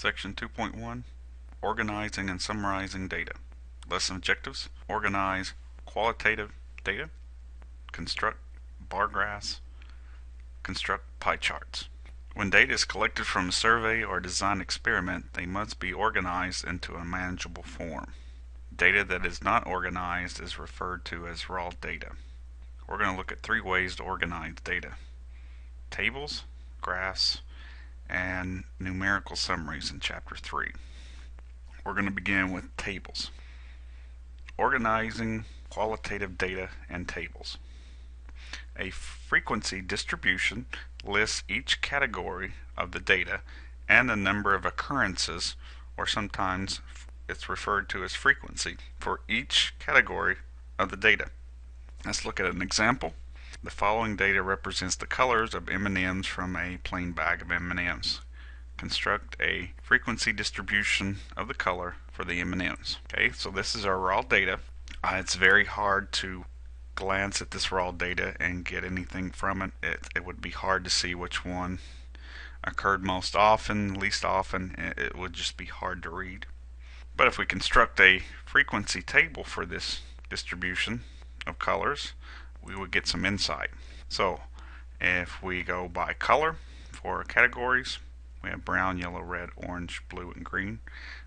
Section 2.1, Organizing and Summarizing Data. Lesson objectives: organize qualitative data, construct bar graphs, construct pie charts. When data is collected from a survey or design experiment, they must be organized into a manageable form. Data that is not organized is referred to as raw data. We're going to look at three ways to organize data: tables, graphs, and numerical summaries in Chapter 3. We're going to begin with tables. Organizing qualitative data and tables. A frequency distribution lists each category of the data and the number of occurrences, or sometimes it's referred to as frequency, for each category of the data. Let's look at an example. The following data represents the colors of M&Ms from a plain bag of M&Ms. Construct a frequency distribution of the color for the M&Ms. Okay, so this is our raw data. It's very hard to glance at this raw data and get anything from it. It would be hard to see which one occurred most often, least often. It would just be hard to read. But if we construct a frequency table for this distribution of colors, we would get some insight. So if we go by color for categories, we have brown, yellow, red, orange, blue, and green.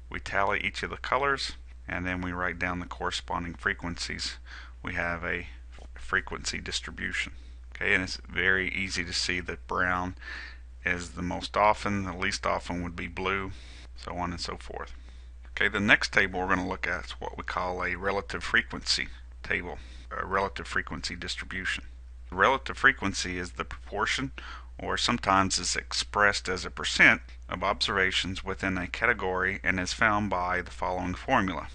We tally each of the colors and then we write down the corresponding frequencies. We have a frequency distribution. Okay, and it's very easy to see that brown is the most often, the least often would be blue, so on and so forth. Okay, the next table we're going to look at is what we call a relative frequency table, a relative frequency distribution. The relative frequency is the proportion, or sometimes is expressed as a percent, of observations within a category and is found by the following formula.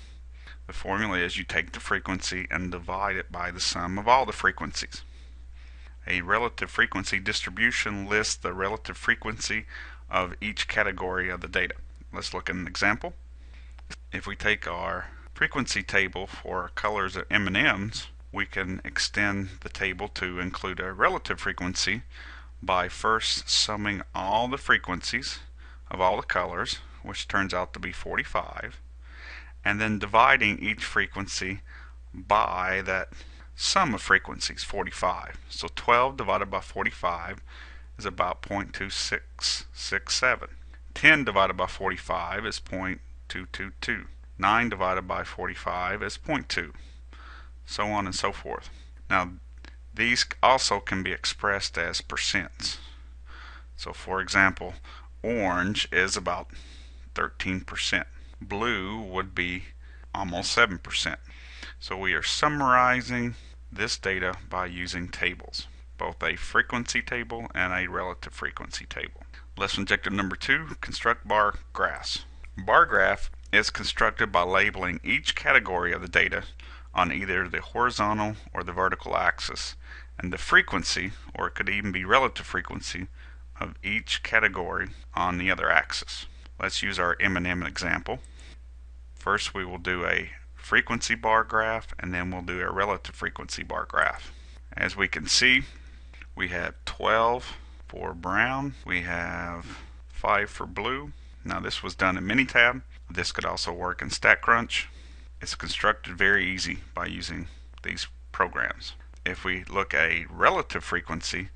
The formula is you take the frequency and divide it by the sum of all the frequencies. A relative frequency distribution lists the relative frequency of each category of the data. Let's look at an example. If we take our frequency table for colors of M&Ms, we can extend the table to include a relative frequency by first summing all the frequencies of all the colors, which turns out to be 45, and then dividing each frequency by that sum of frequencies, 45. So 12 divided by 45 is about 0.2667. 10 divided by 45 is 0.222. 9 divided by 45 is 0.2. So on and so forth. Now these also can be expressed as percents. So for example, orange is about 13%. Blue would be almost 7%. So we are summarizing this data by using tables, both a frequency table and a relative frequency table. Lesson objective number 2, construct bar graphs. Bar graph is constructed by labeling each category of the data on either the horizontal or the vertical axis, and the frequency, or it could even be relative frequency, of each category on the other axis. Let's use our M&M example. First we will do a frequency bar graph, and then we'll do a relative frequency bar graph. As we can see, we have 12 for brown, we have 5 for blue. Now this was done in Minitab. This could also work in StatCrunch. It's constructed very easy by using these programs. If we look at a relative frequency,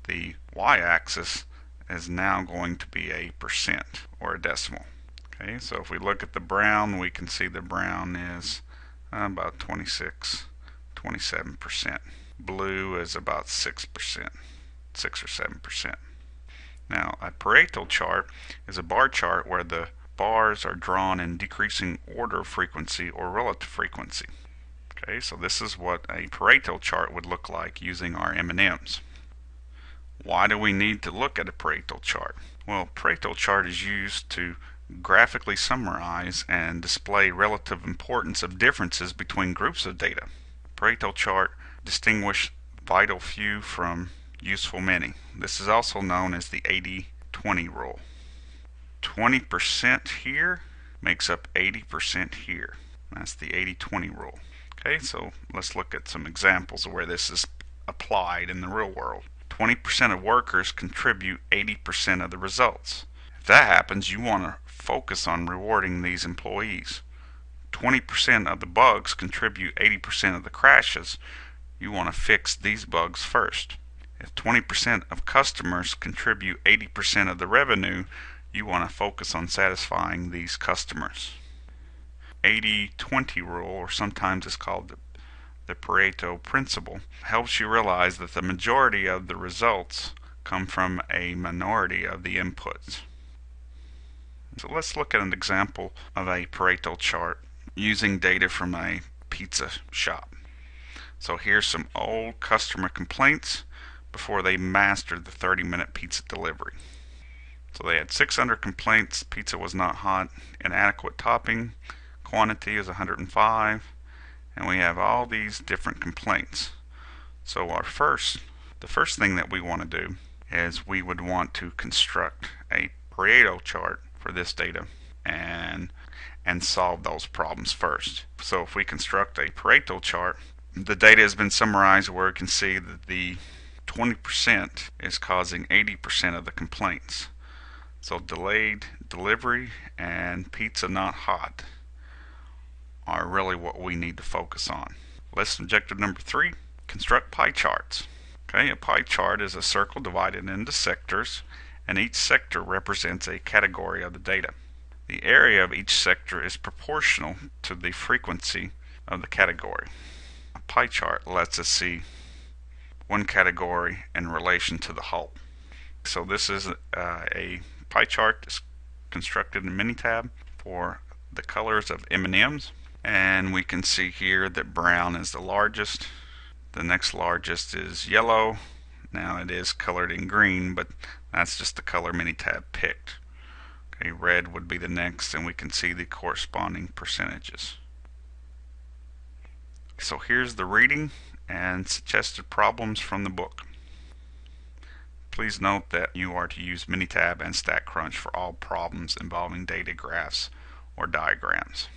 the y-axis is now going to be a percent or a decimal. Okay, so if we look at the brown, we can see the brown is about 27%. Blue is about 6%, 6 or 7%. Now a Pareto chart is a bar chart where the bars are drawn in decreasing order of frequency or relative frequency. Okay, so this is what a Pareto chart would look like using our M&Ms. Why do we need to look at a Pareto chart? Well, Pareto chart is used to graphically summarize and display relative importance of differences between groups of data. Pareto chart distinguish vital few from useful many. This is also known as the 80-20 rule. 20% here makes up 80% here. That's the 80-20 rule. Okay, so let's look at some examples of where this is applied in the real world. 20% of workers contribute 80% of the results. If that happens, you want to focus on rewarding these employees. 20% of the bugs contribute 80% of the crashes. You want to fix these bugs first. If 20% of customers contribute 80% of the revenue, you want to focus on satisfying these customers. 80-20 rule, or sometimes it's called the Pareto principle, helps you realize that the majority of the results come from a minority of the inputs. So let's look at an example of a Pareto chart using data from a pizza shop. So here's some old customer complaints before they mastered the 30-minute pizza delivery. So they had 600 complaints. Pizza was not hot, inadequate topping, quantity is 105, and we have all these different complaints. So the first thing that we want to do is we would want to construct a Pareto chart for this data and solve those problems first. So if we construct a Pareto chart, the data has been summarized where we can see that the 20% is causing 80% of the complaints. So delayed delivery and pizza not hot are really what we need to focus on. Lesson objective number 3, construct pie charts. Okay, a pie chart is a circle divided into sectors, and each sector represents a category of the data. The area of each sector is proportional to the frequency of the category. A pie chart lets us see one category in relation to the whole. So this is a pie chart that's constructed in Minitab for the colors of M&Ms, and we can see here that brown is the largest. The next largest is yellow. Now it is colored in green, but that's just the color Minitab picked. Okay, red would be the next, and we can see the corresponding percentages. So here's the reading and suggested problems from the book. Please note that you are to use Minitab and StatCrunch for all problems involving data graphs or diagrams.